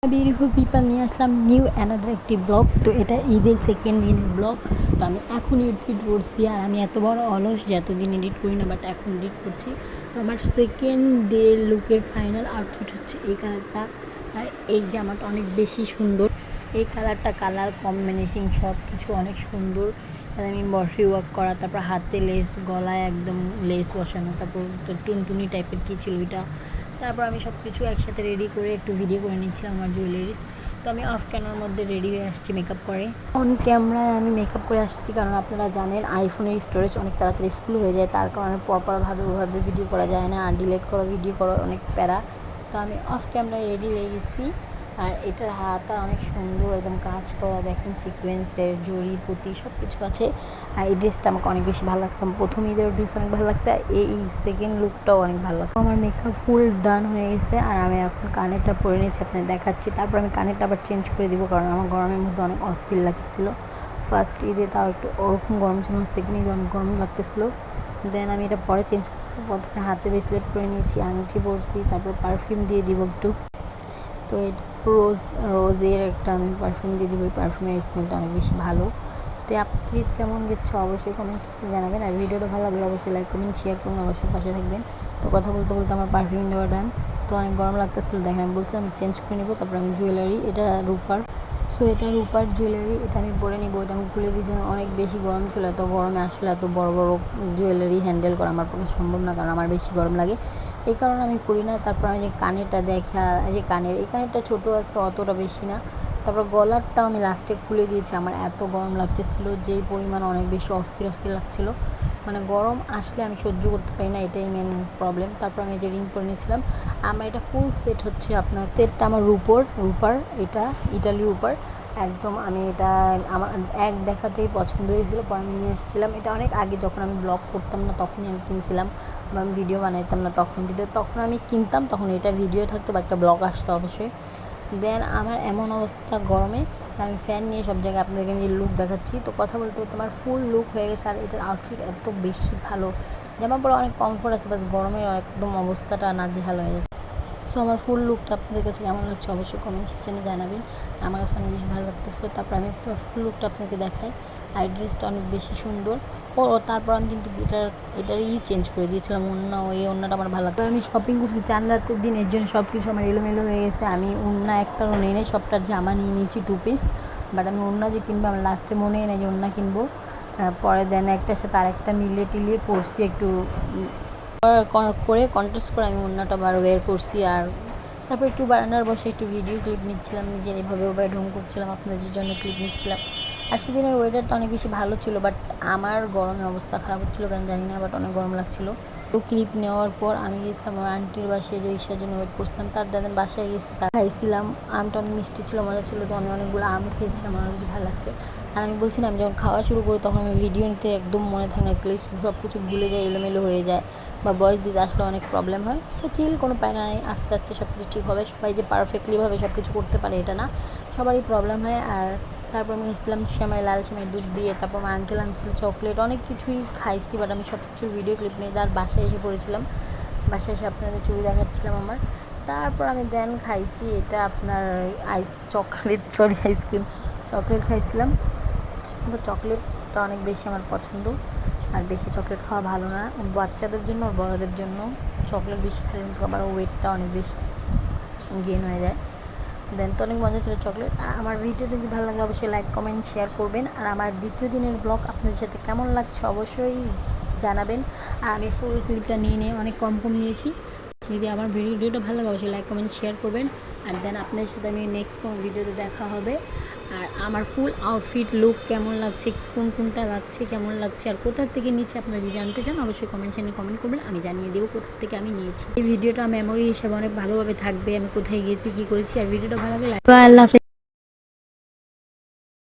Beautiful people নিয়ে আসলাম new another একটি blog. তো এটা ঈদের সেকেন্ড দিনের ব্লগ। তো আমি এখন এডিট করছি, আর আমি এত বড় অলস যে এতদিন এডিট করি না, বাট এখন এডিট করছি। তো আমার সেকেন্ড ডে লুকের ফাইনাল আউটফিট হচ্ছে এই কালারটা। আর এই জামাটা অনেক বেশি সুন্দর, এই কালারটা কালার কম্বিনেশন সব কিছু অনেক সুন্দর। আর আমি বসি ওয়ার্ক করা, তারপর হাতে লেস, গলায় একদম লেস বসানো, তারপর টুনটুনি টাইপের কী ছিল এটা। তারপর আমি সব কিছু একসাথে রেডি করে একটু ভিডিও করে নিচ্ছিলাম আমার জুয়েলারিস। তো আমি অফ ক্যামেরার মধ্যে রেডি হয়ে আসছি মেকআপ করে। অন ক্যামেরায় আমি মেকআপ করে আসছি, কারণ আপনারা জানেন আইফোনের স্টোরেজ অনেক তাড়াতাড়ি ফুল হয়ে যায়, তার কারণে প্রপারভাবে ওভাবে ভিডিও করা যায় না, আর ডিলিট করা ভিডিও করা অনেক প্যারা। তো আমি অফ ক্যামেরায় রেডি হয়ে গেছি। আর এটার হাতটা অনেক সুন্দর, একদম কাজ করা, দেখেন সিকোয়েন্সের জড়ি পুঁতি সব কিছু আছে। আর এই ড্রেসটা আমাকে অনেক বেশি ভালো লাগছে। আমার প্রথম ঈদের ড্রেস অনেক ভালো লাগছে, আর এই সেকেন্ড লুকটাও অনেক ভালো লাগছে। আমার মেকআপ ফুল ডান হয়ে গেছে, আর আমি এখন কানেরটা পরে নিচ্ছি, আপনার দেখাচ্ছি। তারপর আমি কানেরটা আবার চেঞ্জ করে দিব, কারণ আমার গরমের মধ্যে অনেক অস্থির লাগতেছিলো। ফার্স্ট ঈদে তাও একটু ওরকম গরম ছিল না, সেকেন্ড ঈদে অনেক গরম লাগতেছিলো। দেন আমি এটা পরে চেঞ্জ করবো। প্রথমে হাতে ব্রেসলেট পরে নিয়েছি, আংটি পরছি, তারপর পারফিউম দিয়ে দিব একটু। তো এটা রোজের একটা আমি পারফিউম দিয়ে দিব, ওই পারফিউমের স্মেলটা অনেক বেশি ভালো। তো আপনি কেমন গেছো অবশ্যই কমেন্ট সেকশনে জানাবেন, আর ভিডিওটা ভালো লাগলে অবশ্যই লাইক কমেন্ট শেয়ার করুন, অবশ্যই পাশে থাকবেন। তো কথা বলতে বলতে আমার পারফিউম দেওয়া ডান। তো অনেক গরম লাগতেছিল, দেখেন আমি বলছিলাম আমি চেঞ্জ করে নেবো। তারপর আমি জুয়েলারি, এটা রূপার, সো এটা রূপার জুয়েলারি, এটা আমি পরে নিবো। এটা আমি খুলে দিয়েছি, অনেক বেশি গরম ছিল। এত গরমে আসলে এত বড় বড় জুয়েলারি হ্যান্ডেল করা আমার পক্ষে সম্ভব না, কারণ আমার বেশি গরম লাগে, এই কারণে আমি পরি না। তারপর আমি যে কানেরটা দেখা, যে কানের এই কানেরটা ছোটো আছে, অতটা বেশি না। তারপর গলারটাও আমি লাস্টে খুলে দিয়েছি, আমার এত গরম লাগতেছিলো, যেই পরিমাণ অনেক বেশি অস্থির লাগছিলো। মানে গরম আসলে আমি সহ্য করতে পারি না, এটাই মেন প্রবলেম। তারপর আমি যে রিং পরে নিয়েছিলাম, আমার এটা ফুল সেট হচ্ছে আপনার সেটটা আমার রূপার, এটা ইটালির রূপার একদম। আমি এটা আমার এক দেখাতেই পছন্দ হয়েছিলো, পরে আমি নিয়ে এসেছিলাম। এটা অনেক আগে যখন আমি ব্লগ করতাম না তখনই আমি কিনছিলাম, বা আমি ভিডিও বানাইতাম না তখন আমি কিনতাম, তখন এটা ভিডিও থাকতো বা একটা ব্লগ আসতো অবশ্যই। দেন আমার এমন অবস্থা গরমে, আমি ফ্যান নিয়ে সব জায়গায় আপনাদেরকে নিজের লুক দেখাচ্ছি। তো কথা বলতে বলতে আমার ফুল লুক হয়ে গেছে, আর এটার আউটফিট এত বেশি ভালো, জামা পরে অনেক কমফোর্ট আছে, বাস গরমে একদম অবস্থাটা নাজেহাল হয়ে যাচ্ছে। সো আমার ফুল লুকটা আপনাদের কাছে কেমন লাগছে অবশ্যই কমেন্ট সেকশনে জানাবেন, আমার কাছে অনেক বেশি ভালো লাগতেছিলো। তারপর আমি পুরো ফুল লুকটা আপনাকে দেখাই। আর ড্রেসটা অনেক বেশি সুন্দর। তারপর আমি কিন্তু এটারই চেঞ্জ করে দিয়েছিলাম, ওই ওড়নাটা আমার ভালো লাগতো। আমি শপিং করছি 4 রাতের দিন, এর জন্য সব কিছু আমার এলোমেলো হয়ে গেছে। আমি ওড়না একটাও নিয়ে নেই, সবটার জামা নিয়ে নিয়েছি 2 পিস। বাট আমি ওড়না যে কিনবো, আমার লাস্টে মনে নেই যে ওড়না কিনবো। পরে দেন একটার সাথে আরেকটা মিলিয়ে টিলিয়ে পরছি, একটু করে কন্ট্রাস্ট করে আমি ওড়নাটা বের করছি। আর তারপর একটু বারান্দার বসে একটু ভিডিও ক্লিপ নিচ্ছিলাম, নিজের এভাবে ঢং করছিলাম, আপনাদের জন্য ক্লিপ নিচ্ছিলাম। আর সেদিনের ওয়েদারটা অনেক বেশি ভালো ছিল, বাট আমার গরমে অবস্থা খারাপ হচ্ছিলো, কারণ জানি না, বাট অনেক গরম লাগছিলো। তো ক্লিপ নেওয়ার পর আমি গেছিলাম আমার আন্টির বাসায়, যে রিক্সার জন্য ওয়েট করছিলাম, তার দাদার বাসায় গেছি, তা খাইছিলাম। আমটা অনেক মিষ্টি ছিল, মজা ছিল। তো আমি অনেকগুলো আম খেয়েছি, আমার অনেক বেশি ভালো লাগছে। আর আমি বলছি না, আমি যখন খাওয়া শুরু করি তখন আমি ভিডিও নিতে একদম মনে থাকে না, ক্লিপ সব কিছু ভুলে যায়, এলোমেলো হয়ে যায়, বা বয়স দিতে আসলে অনেক প্রবলেম হয়। তো চিল, কোনো প্যারা নাই, আস্তে আস্তে সব কিছু ঠিক হবে। সবাই যে পারফেক্টলিভাবে সব কিছু করতে পারে এটা না, সবারই প্রবলেম হয়। আর তারপর আমি খেয়েছিলাম সেমাই, লাল সেমাই দুধ দিয়ে। তারপর আমার আঙ্কেল আনছিল চকলেট, অনেক কিছুই খাইছি, বাট আমি সব কিছুর ভিডিও ক্লিপ নিয়ে তার বাসায় এসে পড়েছিলাম। বাসায় এসে আপনাদের চুড়ি দেখাচ্ছিলাম আমার। তারপর আমি দেন খাইছি এটা আপনার আইসক্রিম চকলেট খাইছিলাম। তো চকলেটটা অনেক বেশি আমার পছন্দ, আর বেশি চকলেট খাওয়া ভালো না, বাচ্চাদের জন্য আর বড়োদের জন্য। চকলেট বেশি খেলে কিন্তু আবার ওয়েটটা অনেক বেশি গেইন হয়ে যায়। দেন তো অনেক মজা ছিল চকলেট। আর আমার ভিডিও যদি ভালো লাগলে অবশ্যই লাইক কমেন্ট শেয়ার করবেন। আর আমার দ্বিতীয় দিনের ব্লগ আপনাদের সাথে কেমন লাগছে অবশ্যই জানাবেন। আর আমি ফুল ক্লিপটা নিয়ে অনেক কম নিয়েছি। যদি আমার ভিডিওটা ভালো লাগে অবশ্যই লাইক কমেন্ট শেয়ার করবেন। আর দেন আপনাদের সাথে আমি নেক্সট কোনো ভিডিওতে দেখা হবে। আর আমার ফুল আউটফিট লুক কেমন লাগছে, কোনটা লাগছে, কেমন লাগছে, আর কোথার থেকে নিচ্ছে আপনারা যদি জানতে চান অবশ্যই কমেন্ট করবেন, আমি জানিয়ে দেবো কোথার থেকে আমি নিয়েছি। এই ভিডিওটা মেমোরি হিসেবে অনেক ভালোভাবে থাকবে, আমি কোথায় গিয়েছি, কী করেছি। আর ভিডিওটা ভালো লাগলে আল্লাহ হাফেজ।